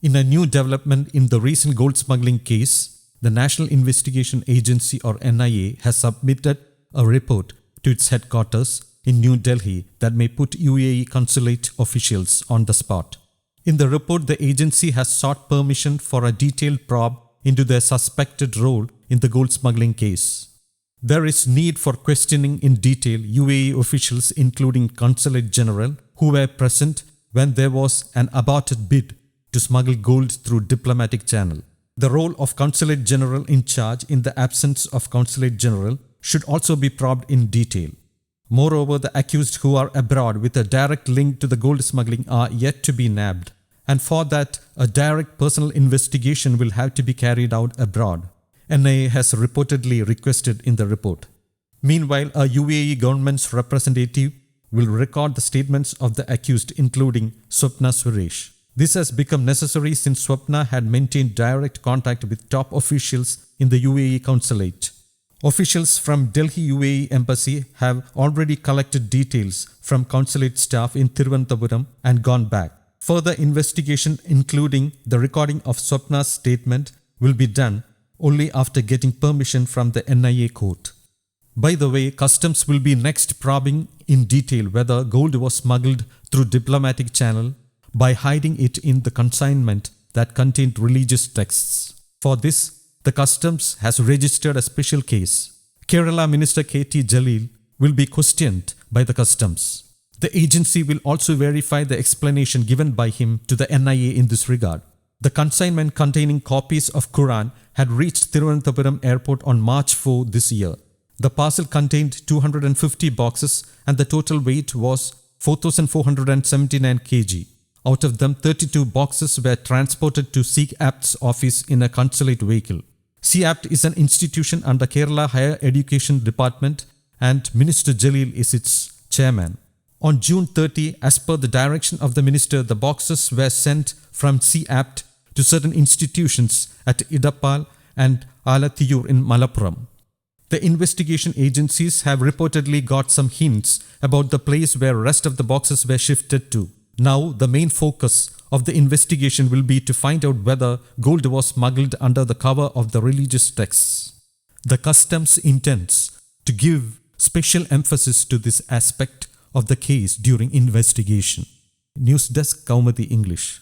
In a new development in the recent gold smuggling case, the National Investigation Agency or NIA has submitted a report to its headquarters in New Delhi that may put UAE consulate officials on the spot. In the report, the agency has sought permission for a detailed probe into their suspected role in the gold smuggling case. There is need for questioning in detail UAE officials including Consulate General who were present when there was an aborted bid to smuggle gold through diplomatic channel. The role of Consulate General in charge in the absence of Consulate General should also be probed in detail. Moreover, the accused who are abroad with a direct link to the gold smuggling are yet to be nabbed, and for that, a direct personal investigation will have to be carried out abroad, NIA has reportedly requested in the report. Meanwhile, a UAE government's representative will record the statements of the accused, including Swapna Suresh. This has become necessary since Swapna had maintained direct contact with top officials in the UAE consulate. Officials from Delhi UAE Embassy have already collected details from consulate staff in Thiruvananthapuram and gone back. Further investigation, including the recording of Swapna's statement, will be done only after getting permission from the NIA court. By the way, customs will be next probing in detail whether gold was smuggled through diplomatic channel by hiding it in the consignment that contained religious texts. For this, the customs has registered a special case. Kerala Minister K.T. Jalil will be questioned by the customs. The agency will also verify the explanation given by him to the NIA in this regard. The consignment containing copies of Quran had reached Thiruvananthapuram airport on March 4 this year. The parcel contained 250 boxes and the total weight was 4,479 kg. Out of them, 32 boxes were transported to CAPT's office in a consulate vehicle. CAPT is an institution under Kerala Higher Education Department and Minister Jalil is its chairman. On June 30, as per the direction of the minister, the boxes were sent from CAPT to certain institutions at Idapal and Alathiyur in Malappuram. The investigation agencies have reportedly got some hints about the place where rest of the boxes were shifted to. Now, the main focus of the investigation will be to find out whether gold was smuggled under the cover of the religious texts. The customs intends to give special emphasis to this aspect of the case during investigation. News Desk, Kaumudi English.